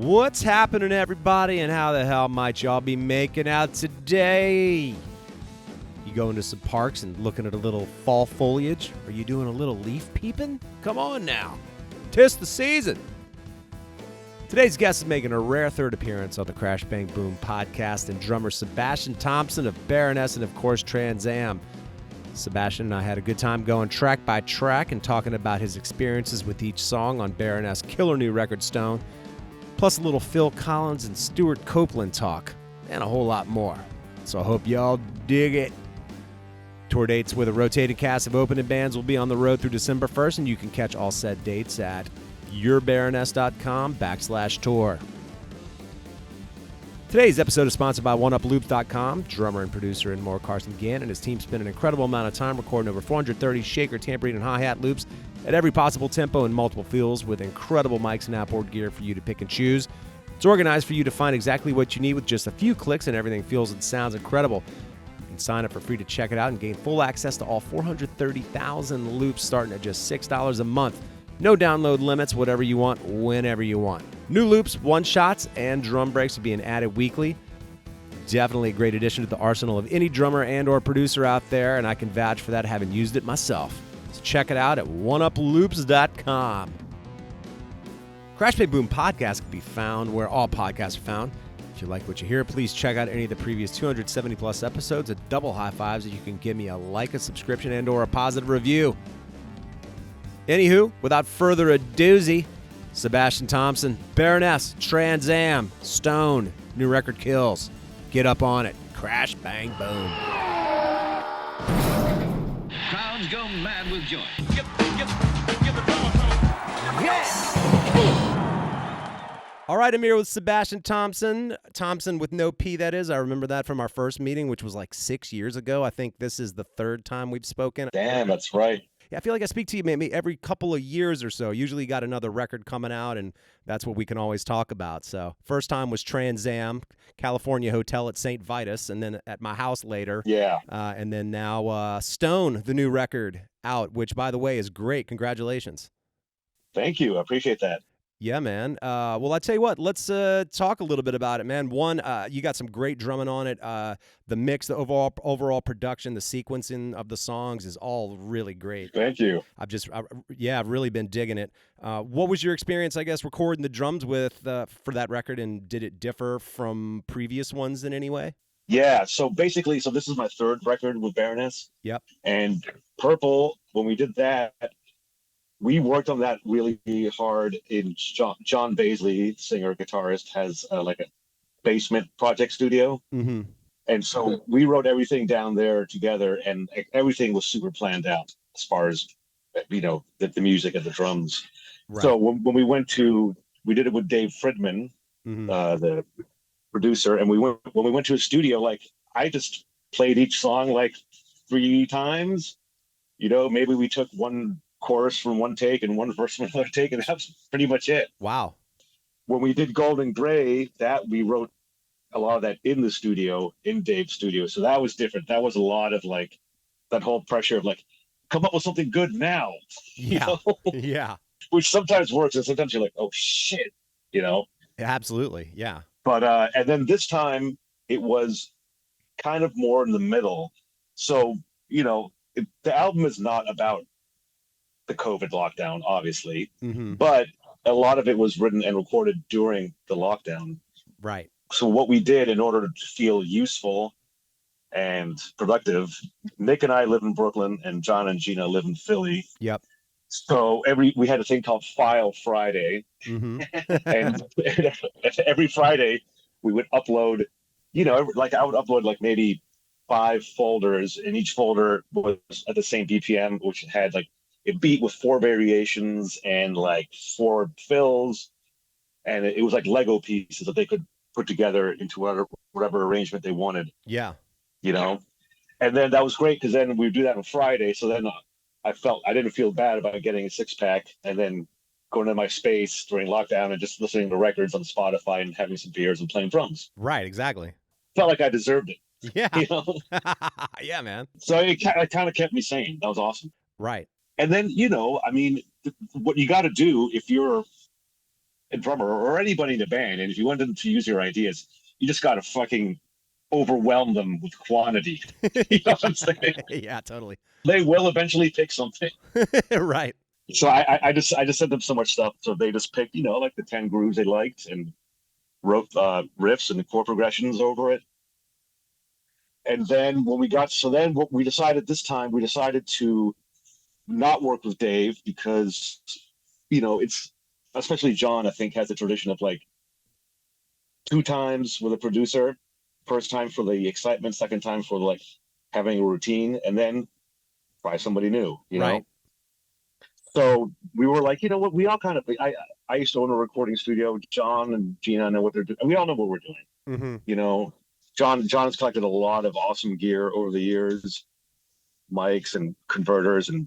What's happening, everybody, and how the hell might y'all be making out today? You going to some parks and looking at a little fall foliage? Are you doing a little leaf peeping? Come on now. 'Tis the season. Today's guest is making a rare third appearance on the Crash Bang Boom podcast, and drummer Sebastian Thomson of Baroness and, of course, Trans Am. Sebastian and I had a good time going track by track and talking about his experiences with each song on Baroness' killer new record Stone, plus a little Phil Collins and Stewart Copeland talk, and a whole lot more. So I hope y'all dig it. Tour dates with a rotating cast of opening bands will be on the road through December 1st, and you can catch all said dates at yourbaroness.com/tour. Today's episode is sponsored by OneUpLoops.com. Drummer and producer and more Carson Gann and his team spent an incredible amount of time recording over 430 shaker, tambourine, and hi-hat loops at every possible tempo and multiple feels with incredible mics and outboard gear for you to pick and choose. It's organized for you to find exactly what you need with just a few clicks, and everything feels and sounds incredible. You can sign up for free to check it out and gain full access to all 430,000 loops starting at just $6 a month. No download limits, whatever you want, whenever you want. New loops, one-shots, and drum breaks are being added weekly. Definitely a great addition to the arsenal of any drummer and or producer out there, and I can vouch for that having used it myself. So check it out at oneuploops.com. Crash Bang Boom podcast can be found where all podcasts are found. If you like what you hear, please check out any of the previous 270-plus episodes at double high fives that you can give me a like, a subscription, and or a positive review. Anywho, without further ado, Sebastian Thomson, Baroness, Trans Am, Stone, new record kills. Get up on it. Crash, bang, boom. Crowds go mad with joy. All right, I'm here with Sebastian Thomson. Thomson with no P, that is. I remember that from our first meeting, which was like 6 years ago. I think this is the third time we've spoken. Damn, that's right. Yeah, I feel like I speak to you maybe every couple of years or so. Usually you got another record coming out, and that's what we can always talk about. So first time was Trans Am, California Hotel at St. Vitus, and then at my house later. Yeah. And then now Stone, the new record out, which, by the way, is great. Congratulations. Thank you. I appreciate that. Yeah, man. Well, I tell you what, let's talk a little bit about it, man. One, you got some great drumming on it. The mix, the overall production, the sequencing of the songs is all really great. Thank you. I've really been digging it. What was your experience, I guess, recording the drums with for that record, and did it differ from previous ones in any way? Yeah. So basically, this is my third record with Baroness. Yep. And Purple, when we did that, we worked on that really hard. In John Baisley, singer guitarist, has like a basement project studio. Mm-hmm. And so we wrote everything down there together, and everything was super planned out as far as, the music and the drums. Right. So when we did it with Dave Fridman, Mm-hmm. The producer, and when we went to a studio, like I just played each song like 3 times. Maybe we took one chorus from one take and one verse from another take, and that's pretty much it. Wow. When we did Golden Gray, that we wrote a lot of that in the studio, in Dave's studio. So that was different. That was a lot of like that whole pressure of like, come up with something good now. Yeah. Yeah. Which sometimes works, and sometimes you're like, oh shit, Absolutely. Yeah. But and then this time it was kind of more in the middle. So the album is not about the COVID lockdown, obviously, Mm-hmm. but a lot of it was written and recorded during the lockdown. Right. So what we did in order to feel useful and productive, Nick and I live in Brooklyn, and John and Gina live in Philly. Yep. So we had a thing called File Friday, Mm-hmm. and every Friday we would upload, like I would upload like maybe 5 folders, and each folder was at the same BPM, which had like a beat with 4 variations and like 4 fills, and it was like Lego pieces that they could put together into whatever arrangement they wanted. Yeah. And then that was great, because then we would do that on Friday. So then I didn't feel bad about getting a 6-pack and then going to my space during lockdown and just listening to records on Spotify and having some beers and playing drums. Right. Exactly. Felt like I deserved it. Yeah. Yeah, man. So it kind of kept me sane. That was awesome. Right. And then, what you got to do if you're a drummer or anybody in the band, and if you want them to use your ideas, you just got to fucking overwhelm them with quantity. You know what I'm saying? Yeah, totally. They will eventually pick something. Right. So I just sent them so much stuff, so they just picked, like the 10 grooves they liked and wrote riffs and the chord progressions over it. And then what we decided this time, we decided to not work with Dave because, it's especially John, I think, has a tradition of like 2 times with a producer. First time for the excitement, second time for like having a routine, and then try somebody new, Right. So we were like, you know what, we all kind of, I used to own a recording studio. John and Gina know what they're doing. We all know what we're doing. Mm-hmm. John has collected a lot of awesome gear over the years, mics and converters and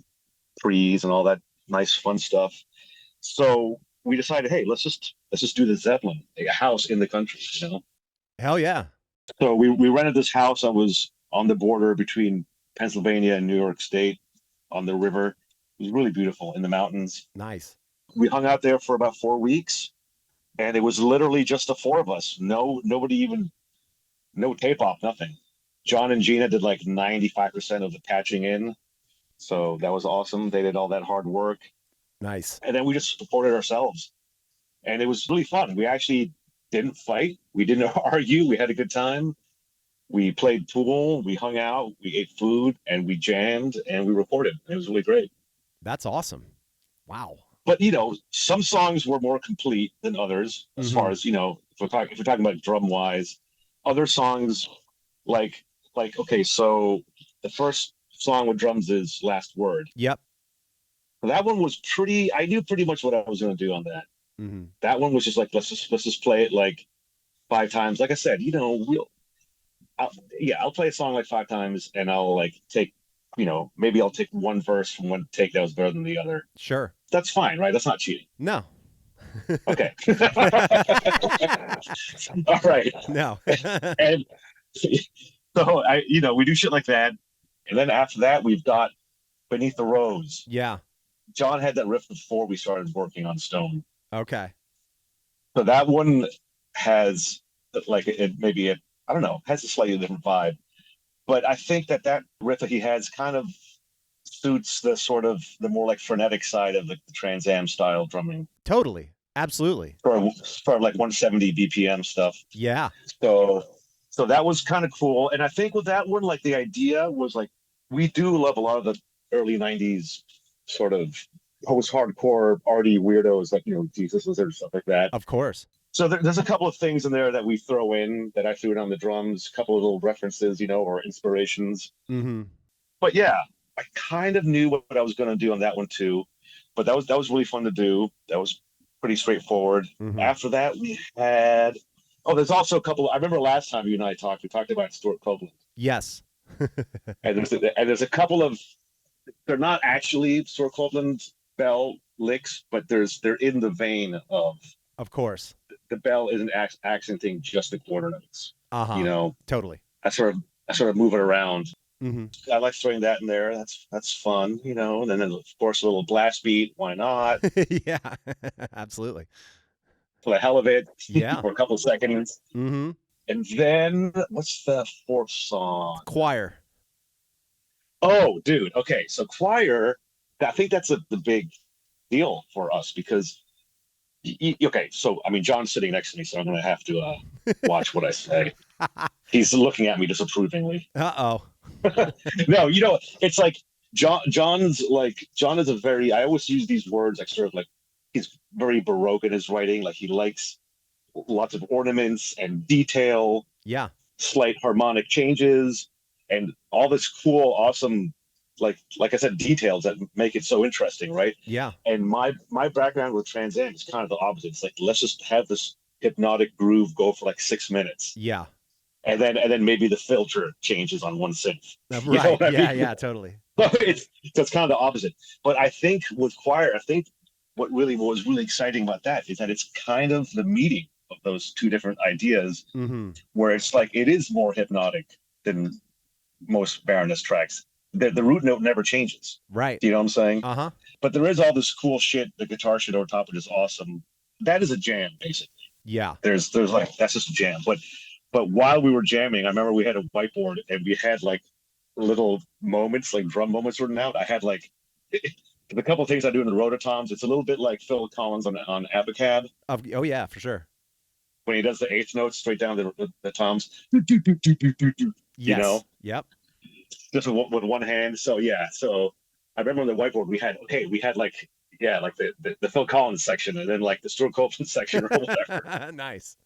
pre's and all that nice fun stuff. So we decided, hey, let's just do the Zeppelin, a house in the country. Hell yeah. So we rented this house. I was on the border between Pennsylvania and New York State on the river. It was really beautiful in the mountains. Nice. We hung out there for about 4 weeks, and it was literally just the four of us. Nobody even, no tape off, nothing. John and Gina did like 95% of the patching in. So that was awesome. They did all that hard work. Nice. And then we just supported ourselves. And it was really fun. We actually didn't fight. We didn't argue. We had a good time. We played pool. We hung out. We ate food and we jammed and we recorded. It was really great. That's awesome. Wow. But, some songs were more complete than others as far as, if we're talking about drum wise. Other songs like, okay, so the first song with drums is Last Word. Yep. That one was I knew pretty much what I was going to do on that. Mm-hmm. That one was just like, let's just play it like 5 times. Like I said, I'll play a song like 5 times and I'll like take, maybe I'll take one verse from one take that was better than the other. Sure. That's fine, right? That's not cheating. No. Okay. All right. No. And so we do shit like that. And then after that, we've got Beneath the Rose. Yeah. John had that riff before we started working on Stone. Okay. So that one has like I don't know, has a slightly different vibe. But I think that riff that he has kind of suits the sort of the more like frenetic side of the Trans Am style drumming. Totally. Absolutely. For like 170 BPM stuff. Yeah. So that was kind of cool. And I think with that one, like the idea was like, we do love a lot of the early 90s sort of post-hardcore arty weirdos like, Jesus Lizard, stuff like that. Of course. So there's a couple of things in there that we throw in that I threw in on the drums, a couple of little references, or inspirations. Mm-hmm. But yeah, I kind of knew what I was going to do on that one too. But that was really fun to do. That was pretty straightforward. Mm-hmm. After that, we had, there's also a couple. I remember last time you and I talked, we talked about Stewart Copeland. Yes. and there's a couple of, they're not actually Stewart Copeland bell licks, but they're in the vein of course. The bell isn't accenting just the quarter notes. Totally. I sort of move it around. Mm-hmm. I like throwing that in there. That's fun, and then of course a little blast beat. Why not? Yeah, absolutely. For the hell of it. Yeah. For a couple of seconds. Mm-hmm. And then what's the fourth song? Choir. Oh, dude. Okay, so choir. I think that's the big deal for us because. Okay, so I mean, John's sitting next to me, so I'm going to have to watch what I say. He's looking at me disapprovingly. Uh-oh. No, it's like John is a very. I always use these words like sort of like he's very Baroque in his writing. Like he likes lots of ornaments and detail. Yeah. Slight harmonic changes and all this cool, awesome. Like I said, details that make it so interesting, right? Yeah. And my background with Trans Am is kind of the opposite. It's like let's just have this hypnotic groove go for like 6 minutes. Yeah. And then maybe the filter changes on one synth. Right. You know what I mean? Yeah, totally. It's kind of the opposite. But I think with choir, what was really exciting about that is that it's kind of the meeting of those two different ideas, mm-hmm. where it's like it is more hypnotic than most Baroness tracks. The root note never changes. Right. Do you know what I'm saying? Uh-huh. But there is all this cool shit. The guitar shit over top of it is awesome. that is a jam basically. Yeah. There's like that's just a jam. But while we were jamming, I remember we had a whiteboard and we had like little moments, like drum moments written out. I had like the couple of things I do in the rototoms. It's a little bit like Phil Collins on Abacab Oh yeah, for sure. when he does the eighth notes straight down the toms. You know, Yes. Yep. just with one hand. So yeah, so I remember on the whiteboard we had like like the Phil Collins section and then like the Stewart Copeland section or whatever. Nice.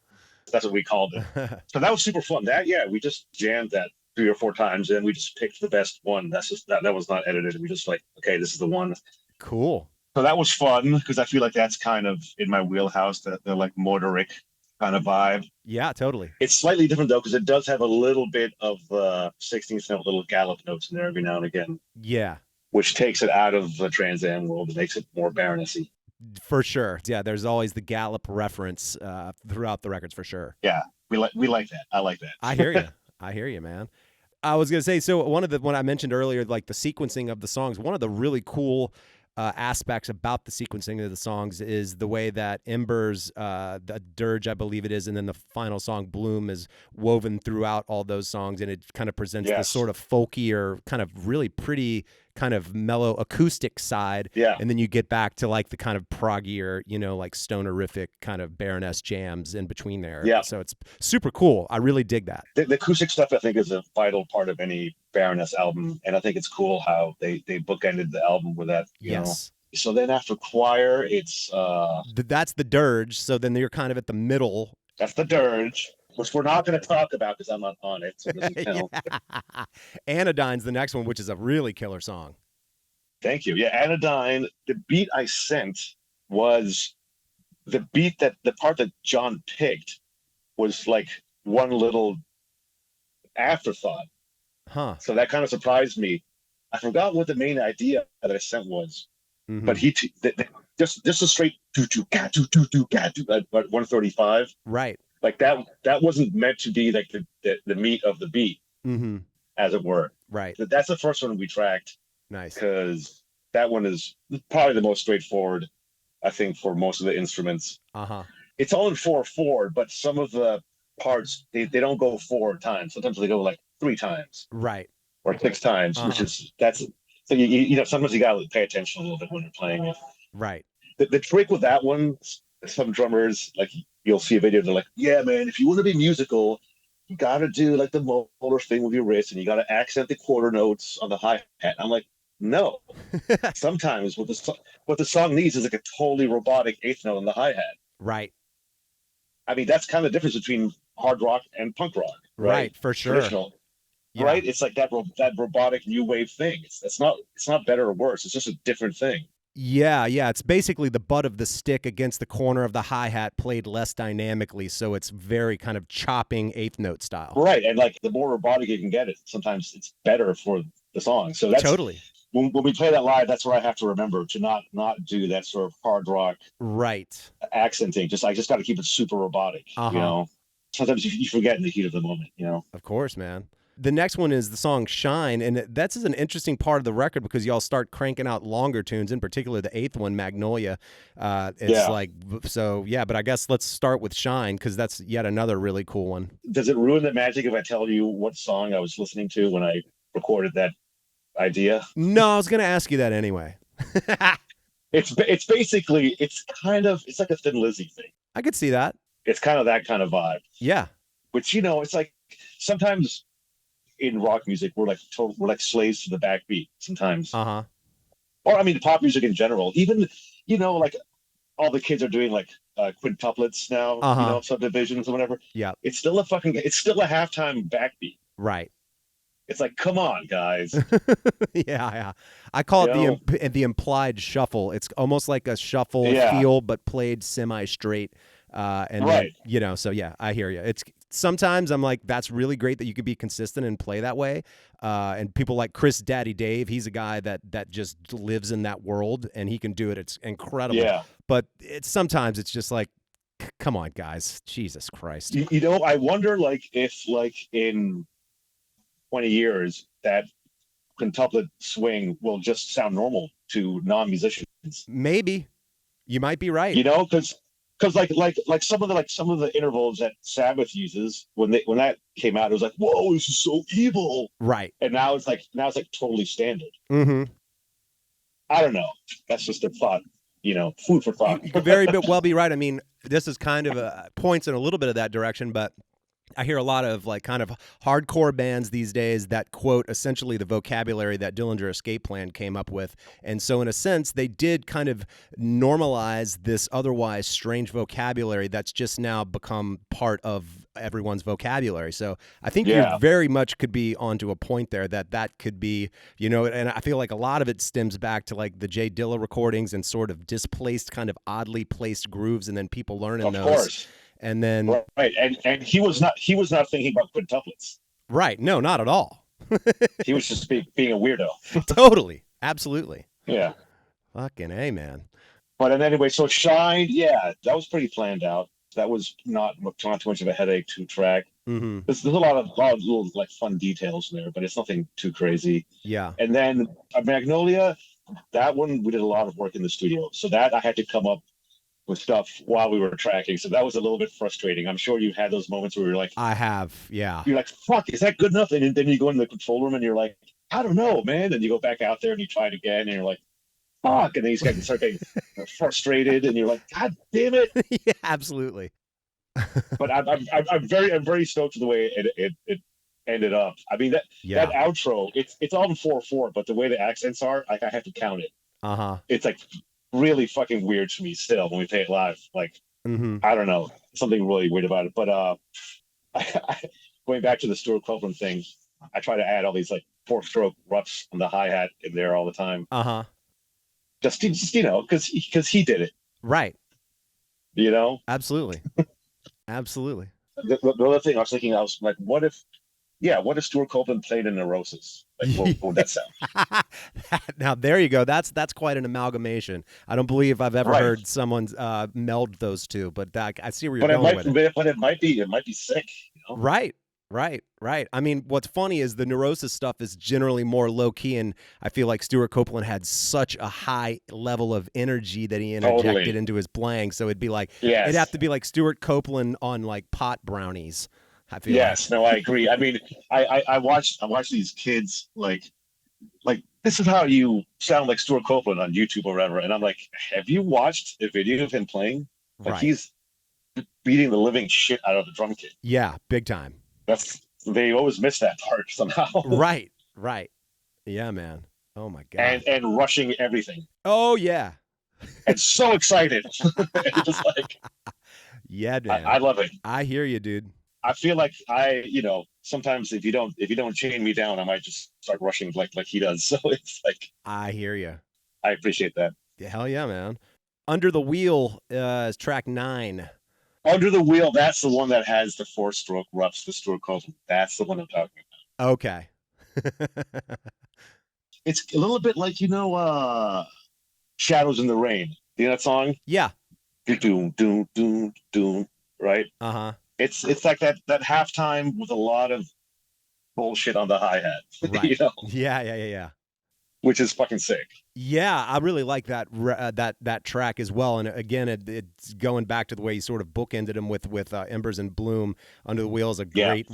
That's what we called it. So that was super fun. We just jammed that 3 or 4 times and we just picked the best one. That's just that was not edited. We just like, okay, this is the one. Cool. So that was fun because I feel like that's kind of in my wheelhouse, the like motoric kind of vibe. Yeah, totally. It's slightly different though because it does have a little bit of 16th note little gallop notes in there every now and again. Yeah. Which takes it out of the Trans Am world and makes it more Baronessy. For sure. Yeah, there's always the Gallup reference throughout the records for sure. Yeah, we like that. I like that. I hear you. I hear you, man. I was gonna say, so when I mentioned earlier, like the sequencing of the songs, one of the really cool aspects about the sequencing of the songs is the way that Ember's the dirge, I believe it is, and then the final song Bloom is woven throughout all those songs, and it kind of presents this sort of folkier, kind of really pretty, kind of mellow acoustic side. Yeah. And then you get back to like the kind of proggier, like stonerific kind of Baroness jams in between there. Yeah. So it's super cool. I really dig that. The acoustic stuff I think is a vital part of any Baroness album, and I think it's cool how they bookended the album with that. You know? So then after choir, it's that's the dirge. So then you're kind of at the middle. That's the dirge, which we're not going to talk about because I'm not on it. So it doesn't count. Anodyne's the next one, which is a really killer song. Thank you. Yeah, Anodyne. The beat I sent was the beat that the part that John picked was like one little afterthought. Huh. So that kind of surprised me. I forgot what the main idea that I sent was, but just a straight do at 135. Right. Like that wasn't meant to be like the meat of the beat, as it were. Right. So that's the first one we tracked. Nice. Because that one is probably the most straightforward, I think, for most of the instruments. It's all in 4/4, but some of the parts they don't go 4 times. Sometimes they go like 3 times. Right. Or 6 times, which is so you know sometimes you gotta pay attention a little bit when you're playing it. Right. The trick with that one, some drummers like you'll see a video, they're like, yeah, man, if you want to be musical, you got to do like the molar thing with your wrist and you got to accent the quarter notes on the hi-hat. I'm like, no. Sometimes what the song needs is like a totally robotic eighth note on the hi-hat. Right. I mean, that's kind of the difference between hard rock and punk rock. Right, for sure. Traditional. Yeah. Right? It's like that robotic new wave thing. It's not better or worse. It's just a different thing. Yeah. It's basically the butt of the stick against the corner of the hi-hat played less dynamically, so it's very kind of chopping eighth note style. Right, and like the more robotic you can get it, sometimes it's better for the song. So that's totally when we play that live. That's where I have to remember to not do that sort of hard rock accenting. I just got to keep it super robotic. You know, sometimes you forget in the heat of the moment. You know, of course, man. The next one is the song Shine, and that's an interesting part of the record because y'all start cranking out longer tunes, in particular the 8th one, Magnolia. But I guess let's start with Shine because that's yet another really cool one. Does it ruin the magic if I tell you what song I was listening to when I recorded that idea? No, I was going to ask you that anyway. It's basically, it's like a Thin Lizzy thing. I could see that. It's kind of that kind of vibe. Yeah. Which, it's like sometimes in rock music, we're like slaves to the backbeat sometimes. Or I mean, pop music in general. Even, like all the kids are doing like quintuplets now, subdivisions or whatever. Yeah. It's still a halftime backbeat. Right. It's like, come on, guys. Yeah. I call it the implied shuffle. It's almost like a shuffle feel, but played semi-straight. Then, so yeah, I hear you. It's sometimes I'm like, that's really great that you could be consistent and play that way. And people like Chris Daddy Dave, he's a guy that just lives in that world and he can do it. It's incredible. Yeah. But sometimes it's just like, come on, guys, Jesus Christ. I wonder if in 20 years that quintuplet swing will just sound normal to non-musicians. Maybe. You might be right. Because because some of the intervals that Sabbath uses when that came out, it was like, whoa, this is so evil. Right. And now it's like totally standard. Mm-hmm. I don't know. That's just a thought, food for thought. You could very well be right. I mean, this is kind of points in a little bit of that direction, but I hear a lot of like kind of hardcore bands these days that quote essentially the vocabulary that Dillinger Escape Plan came up with. And so in a sense, they did kind of normalize this otherwise strange vocabulary that's just now become part of everyone's vocabulary. So I think you very much could be onto a point there that could be, and I feel like a lot of it stems back to like the Jay Dilla recordings and sort of displaced kind of oddly placed grooves and then people learning those. Of course. And then right, and he was not thinking about quintuplets. Right, no, not at all. He was just being a weirdo. Totally, absolutely. Yeah, fucking A, man. But anyway, so Shine, that was pretty planned out. That was not too much of a headache to track. Mm-hmm. There's a lot of little like fun details there, but it's nothing too crazy. Yeah. And then Magnolia, that one we did a lot of work in the studio, so that I had to come up with stuff while we were tracking. So that was a little bit frustrating. I'm sure you had those moments where you're like, I have, yeah. You're like, fuck, is that good enough? And then you go in the control room and you're like, I don't know, man. And you go back out there and you try it again and you're like, fuck. And then you start getting frustrated and you're like, God damn it. Yeah, absolutely. But I'm very stoked with the way it ended up. I mean, that outro, it's all in 4/4, but the way the accents are, like I have to count it. Uh-huh. It's like really fucking weird to me still when we play it live. Like, I don't know, something really weird about it. But going back to the Stewart Copeland thing, I try to add all these like 4-stroke ruts on the hi-hat in there all the time. Uh-huh. Just because he did it. Right. Absolutely. Absolutely. The other thing I was thinking, I was like, what if Stewart Copeland played in Neurosis? Like, what would that sound? Now there you go. That's quite an amalgamation. I don't believe I've ever heard someone meld those two, but I see where you're going with it. But it might be sick. Right. I mean, what's funny is the Neurosis stuff is generally more low key, and I feel like Stewart Copeland had such a high level of energy that he interjected into his playing. So it'd be like it'd have to be like Stewart Copeland on like pot brownies. I feel no, I agree. I mean, I watch these kids like this is how you sound like Stewart Copeland on YouTube or whatever, and I'm like, have you watched a video of him playing? Like he's beating the living shit out of the drum kit. Yeah, big time. They always miss that part somehow. Right. Yeah, man. Oh my God. And rushing everything. Oh yeah. And so excited. Just like, yeah, man. I love it. I hear you, dude. I feel like sometimes if you don't chain me down, I might just start rushing like he does. So it's like, I hear you. I appreciate that. Hell yeah, man. Under the Wheel is track 9. Under the Wheel, that's the one that has the 4-stroke ruts, the Stewart Copeland. That's the one I'm talking about. Okay. It's a little bit like, Shadows in the Rain. You know that song? Yeah. Doom, doom, doom, doom, right? Uh-huh. It's like that halftime with a lot of bullshit on the hi-hat. Right. Yeah. Which is fucking sick. Yeah, I really like that track as well. And again, it's going back to the way you sort of bookended him with Embers and Bloom. Under the Wheel is a great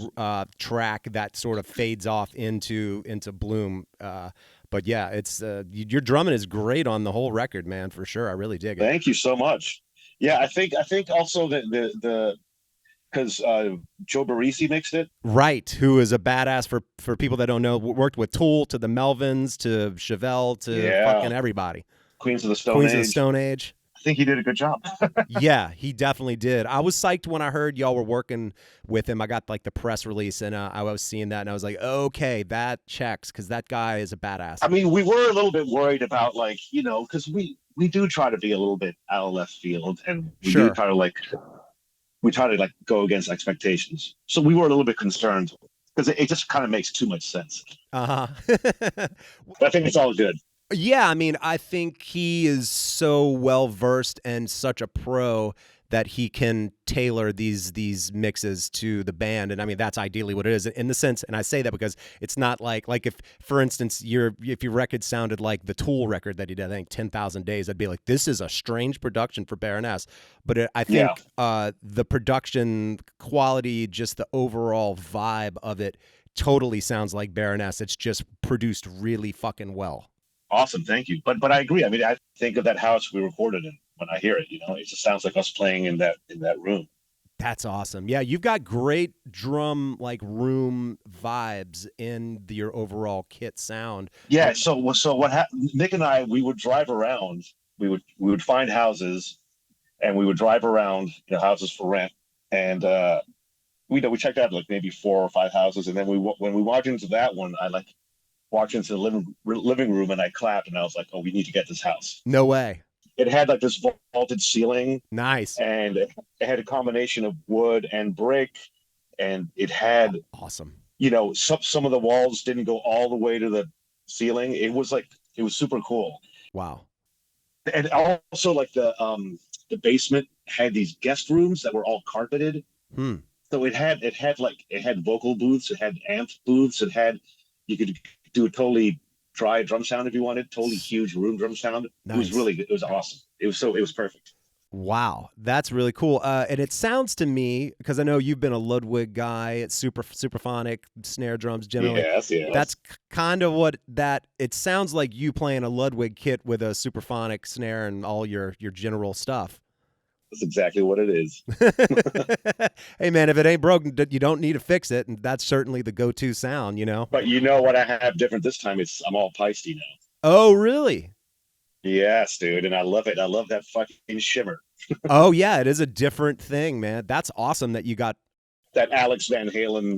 track that sort of fades off into Bloom. But yeah, it's your drumming is great on the whole record, man, for sure. I really dig it. Thank you so much. Yeah, I think also that the because Joe Barresi mixed it. Right, who is a badass for people that don't know, worked with Tool to the Melvins to Chevelle to fucking everybody. Queens of the Stone Age. I think he did a good job. Yeah, he definitely did. I was psyched when I heard y'all were working with him. I got like the press release and I was seeing that and I was like, okay, that checks because that guy is a badass. I mean, we were a little bit worried about because we do try to be a little bit out of left field and we do try to go against expectations. So we were a little bit concerned because it just kind of makes too much sense. Uh-huh. But I think it's all good. Yeah, I mean, I think he is so well-versed and such a pro that he can tailor these mixes to the band. And I mean, that's ideally what it is in the sense. And I say that because it's not like if, for instance, if your record sounded like the Tool record that he did, I think 10,000 Days, I'd be like, this is a strange production for Baroness. But I think the production quality, just the overall vibe of it, totally sounds like Baroness. It's just produced really fucking well. Awesome, thank you. But I agree. I mean, I think of that house we recorded in. When I hear it, it just sounds like us playing in that room. That's awesome. Yeah, you've got great drum room vibes in your overall kit sound. Yeah. So what happened? Nick and I, we would drive around. We would find houses, and we would drive around, houses for rent, and we checked out like maybe 4 or 5 houses, and then when we walked into that one, I walked into the living room and I clapped and I was like, oh, we need to get this house. No way. It had like this vaulted ceiling. Nice. And it had a combination of wood and brick. And it had awesome. Some of the walls didn't go all the way to the ceiling. It was super cool. Wow. And also like the basement had these guest rooms that were all carpeted. So it had vocal booths, it had amp booths, you could do a totally dry drum sound if you wanted, totally huge room drum sound. Nice. It was really good. It was awesome. It was perfect. Wow, that's really cool. And it sounds to me, because I know you've been a Ludwig guy, it's superphonic snare drums generally. Yes. That's kind of it sounds like you playing a Ludwig kit with a superphonic snare and all your general stuff. That's exactly what it is. Hey man, if it ain't broken, you don't need to fix it, and that's certainly the go-to sound, But what I have different this time is I'm all Peisty now. Oh, really? Yes, dude, and I love it. I love that fucking shimmer. Oh yeah, it is a different thing, man. That's awesome that you got that Alex Van Halen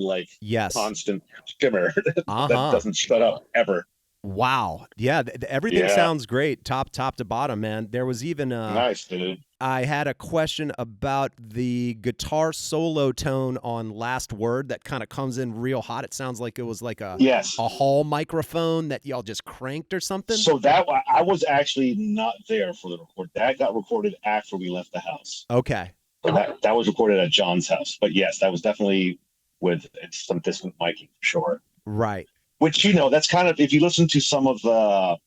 constant shimmer that doesn't shut up ever. Wow. Yeah, everything sounds great, top to bottom, man. There was even nice, dude. I had a question about the guitar solo tone on Last Word that kind of comes in real hot. It sounds like it was like a hall microphone that y'all just cranked or something. So that I was actually not there for the record. That got recorded after we left the house. Okay. So that was recorded at John's house. But yes, that was definitely with some distant miking for sure. Right. Which, that's kind of, if you listen to some of the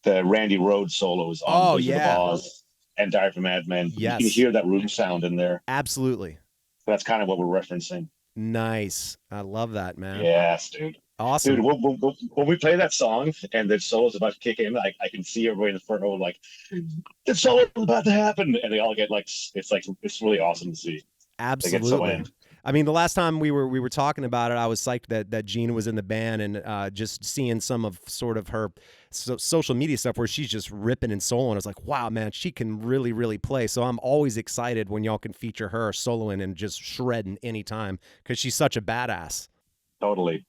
Randy Rhoads solos on Wizard of Oz and Diary of a Madman, you can hear that room sound in there. Absolutely. So that's kind of what we're referencing. Nice. I love that, man. Yes, dude. Awesome. Dude, when we play that song and the solo's about to kick in, I can see everybody in the front row like, the solo's about to happen. And they all get it's really awesome to see. Absolutely. I mean, the last time we were talking about it, I was psyched that Gina was in the band, and just seeing some of sort of her social media stuff where she's just ripping and soloing. I was like, wow, man, she can really, really play. So I'm always excited when y'all can feature her soloing and just shredding anytime because she's such a badass. Totally.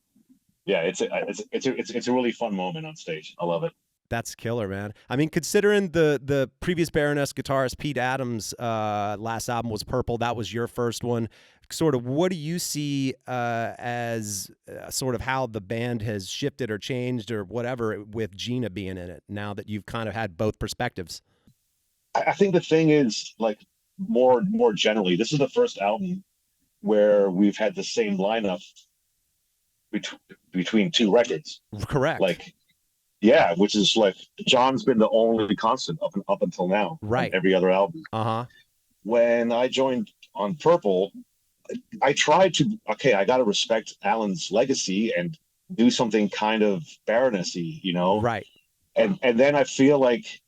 Yeah, it's a really fun moment on stage. I love it. That's killer, man. I mean, considering the previous Baroness guitarist Pete Adams' last album was Purple, that was your first one. Sort of, what do you see as sort of how the band has shifted or changed or whatever with Gina being in it now that you've kind of had both perspectives? I think the thing is, more generally, this is the first album where we've had the same lineup between 2 records. Correct. Which is John's been the only constant up until now. Right. On every other album. When I joined on Purple, I tried to, I got to respect Alan's legacy and do something kind of Baroness-y, Right. And then I feel like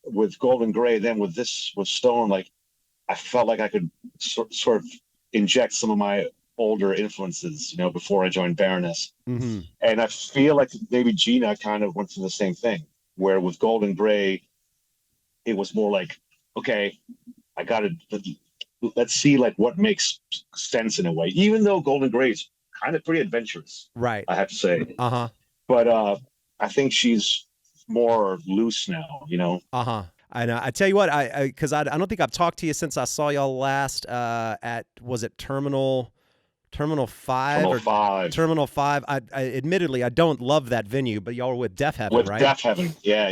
with Golden Gray, then with Stone, I felt like I could sort of inject some of my older influences, before I joined Baroness. Mm-hmm. And I feel like maybe Gina kind of went through the same thing, where with Golden Gray, it was more like, okay, I got to, let's see what makes sense in a way, even though Golden Gray is kind of pretty adventurous. Right. I have to say. But I think she's more loose now, And I tell you what, because I don't think I've talked to you since I saw y'all last was it Terminal Terminal 5 Terminal or 5. Terminal 5. I admittedly I don't love that venue, but y'all were with Deaf Heaven, With right? Deaf Heaven. Yeah.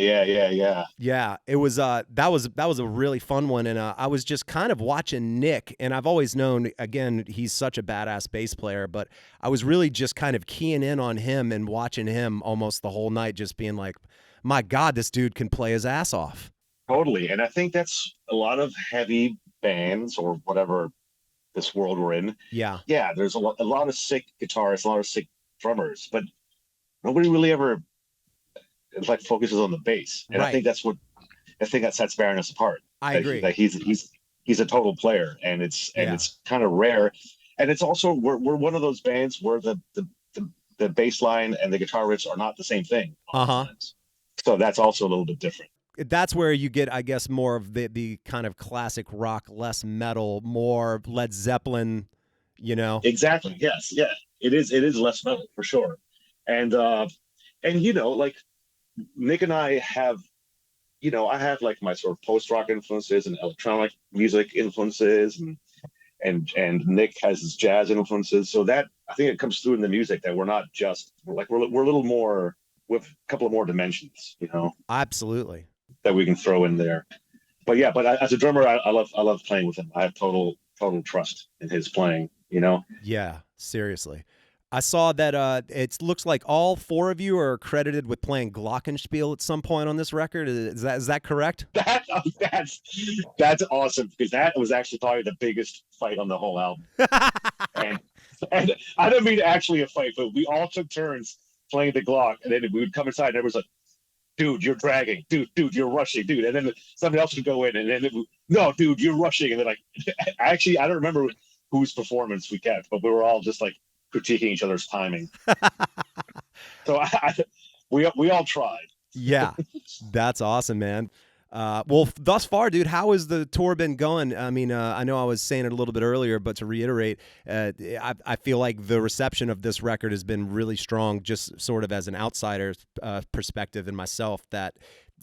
Yeah, it was that was a really fun one, and I was just kind of watching Nick, and I've always known, again, he's such a badass bass player, but I was really just kind of keying in on him and watching him almost the whole night, just being like, my God, this dude can play his ass off. Totally. And I think that's a lot of heavy bands or whatever this world we're in. Yeah. Yeah, there's a lot of sick guitarists, a lot of sick drummers, but nobody really ever like focuses on the bass. And Right. I think that sets Baroness apart. I agree. That he's a total player, and it's kind of rare. And it's also we're one of those bands where the bass line and the guitar riffs are not the same thing. So that's also a little bit different. That's where you get, I guess, more of the kind of classic rock, less metal, more Led Zeppelin, you know? Exactly. Yes. Yeah. It is less metal for sure. And you know, like Nick and I have, you know, I have like my sort of post-rock influences and electronic music influences, and Nick has his jazz influences. So that, I think it comes through in the music that we're not just we're a little more with a couple of more dimensions, you know? Absolutely. That we can throw in there. But yeah, as a drummer, I love playing with him. I have total trust in his playing, you know? Yeah, seriously. I saw that it looks like all 4 of you are credited with playing glockenspiel at some point on this record. Is that correct? That's awesome, because that was actually probably the biggest fight on the whole album. and I don't mean actually a fight, but we all took turns playing the Glock, and then we would come inside and everyone's like, dude, you're dragging. Dude, you're rushing. Dude, and then somebody else would go in, and then no, dude, you're rushing. And then like, actually, I don't remember whose performance we kept, but we were all just like critiquing each other's timing. So we all tried. Yeah, that's awesome, man. Well, thus far, dude, how has the tour been going? I mean, I know I was saying it a little bit earlier, but to reiterate, I feel like the reception of this record has been really strong, just sort of as an outsider's perspective and myself, that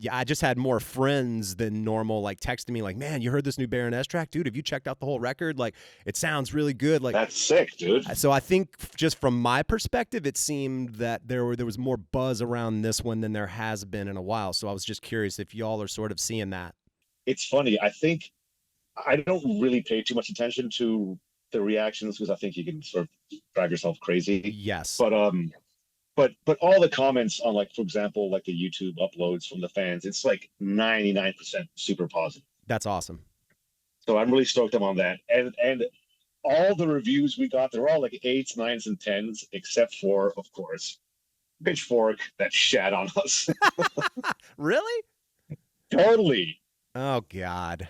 I just had more friends than normal, like texting me like, man, you heard this new Baroness track? Dude, have you checked out the whole record? Like, it sounds really good. Like, that's sick, dude. So I think just from my perspective, it seemed that there was more buzz around this one than there has been in a while. So I was just curious if y'all are sort of seeing that. It's funny. I think I don't really pay too much attention to the reactions, because I think you can sort of drive yourself crazy. Yes. But all the comments on, like, for example, like the YouTube uploads from the fans, it's like 99% super positive. That's awesome. So I'm really stoked on that. And all the reviews we got, they're all like 8s, 9s, and 10s, except for, of course, Pitchfork that shat on us. Really? Totally. Oh God.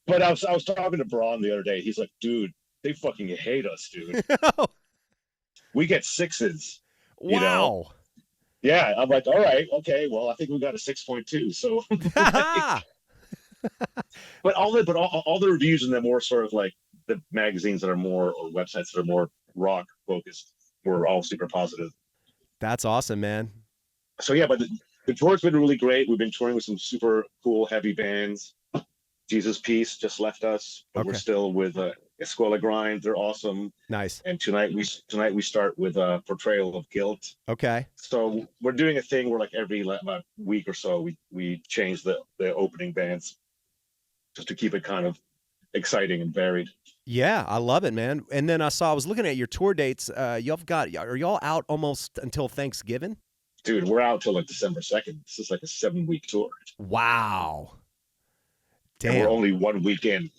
But I was talking to Braun the other day. He's like, dude, they fucking hate us, dude. We get 6s. Wow. You know? Yeah, I'm like, all right, okay, well, I think we got a 6.2. So, but all the reviews in the more sort of like the magazines that are more, or websites that are more rock focused, were all super positive. That's awesome, man. So yeah, but the tour's been really great. We've been touring with some super cool heavy bands. Jesus Peace just left us, but we're still with Escuela Grind. They're awesome. Nice. And tonight we start with Portrayal of Guilt. Okay. So we're doing a thing where, like, every week or so we change the opening bands, just to keep it kind of exciting and varied. Yeah, I love it, man. And then I was looking at your tour dates. Are y'all out almost until Thanksgiving? Dude, we're out till like December 2nd. This is like a 7-week tour. Wow. Damn. And we're only 1 week in.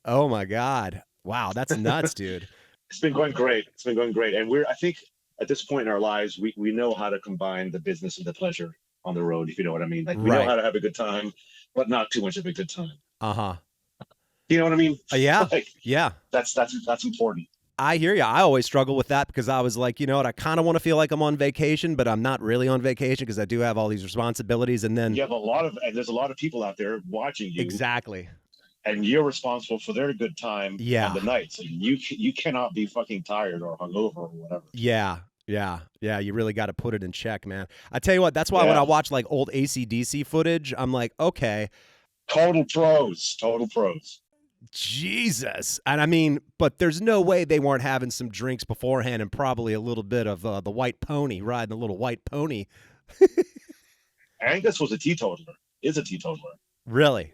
Oh my God. Wow, that's nuts, dude. It's been going great. And I think at this point in our lives, we know how to combine the business and the pleasure on the road, if you know what I mean. Like, we know how to have a good time, but not too much of a good time. Uh-huh. You know what I mean? Yeah. Like, yeah. That's important. I hear you. I always struggle with that, because I was like, you know what, I kind of want to feel like I'm on vacation, but I'm not really on vacation, because I do have all these responsibilities. And then there's a lot of people out there watching you. Exactly. And you're responsible for their good time on the night. So you cannot be fucking tired or hungover or whatever. Yeah. You really got to put it in check, man. I tell you what, that's why when I watch like old AC/DC footage, I'm like, okay. Total pros. Jesus. And I mean, but there's no way they weren't having some drinks beforehand and probably a little bit of the white pony, riding the little white pony. Angus was a teetotaler, is a teetotaler. Really?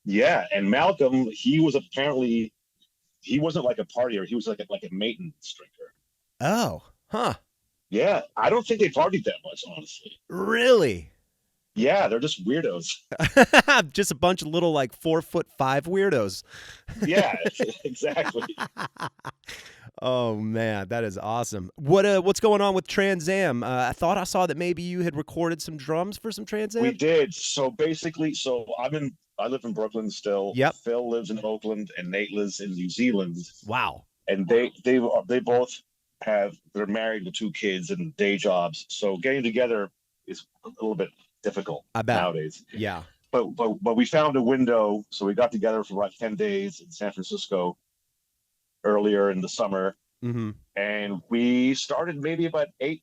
Yeah. And Malcolm, he wasn't like a partier. He was like a maintenance drinker. Oh, huh. Yeah. I don't think they partied that much, honestly. Really? Yeah. They're just weirdos. Just a bunch of little like 4'5" weirdos. Yeah, exactly. Oh man, that is awesome. What's going on with Trans Am? I thought I saw that maybe you had recorded some drums for some Trans Am. We did. So basically, I live in Brooklyn still. Yep. Phil lives in Oakland and Nate lives in New Zealand. Wow. And they both they're married with 2 kids and day jobs. So getting together is a little bit difficult nowadays. Yeah. But we found a window, so we got together for like 10 days in San Francisco earlier in the summer. Mm-hmm. And we started maybe about 8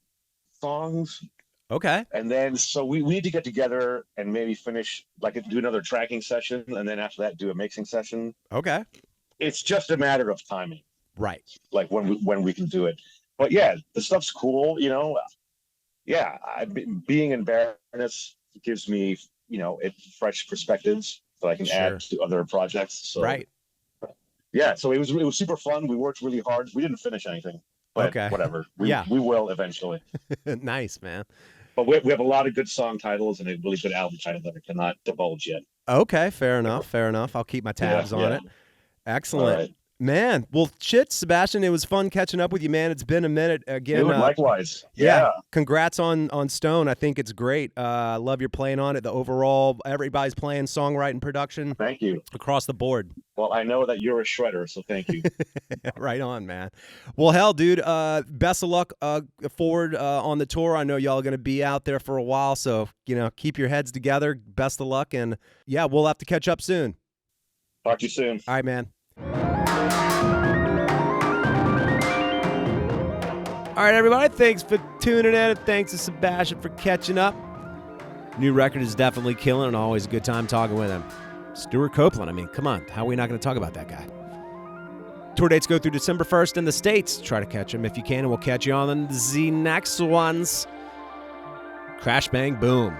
songs. Okay. And then so we need to get together and maybe finish, like do another tracking session, and then after that do a mixing session. Okay. It's just a matter of timing, right? Like when we can do it. But yeah, the stuff's cool, you know. Yeah, being in Baroness gives me, you know, fresh perspectives that I can add to other projects. So, right. Yeah, so it was super fun. We worked really hard. We didn't finish anything, but whatever. We will eventually. Nice, man. But we have a lot of good song titles and a really good album title that I cannot divulge yet. Okay, fair enough. I'll keep my tabs on it. Excellent. Right. Man, well, shit, Sebastian, it was fun catching up with you, man. It's been a minute again. Dude, likewise. Yeah. Congrats on Stone. I think it's great. I love your playing on it. The overall, everybody's playing, songwriting, production. Thank you. Across the board. Well, I know that you're a shredder, so thank you. Right on, man. Well, hell, dude, best of luck forward on the tour. I know y'all are going to be out there for a while, so, you know, keep your heads together. Best of luck, and, yeah, we'll have to catch up soon. Talk to you soon. All right, man. All right, everybody, thanks for tuning in, and thanks to Sebastian for catching up. New record is definitely killing, and always a good time talking with him. Stewart Copeland, I mean, come on, how are we not going to talk about that guy? Tour dates go through December 1st in the States. Try to catch him if you can, and we'll catch you on the next ones. Crash, bang, boom.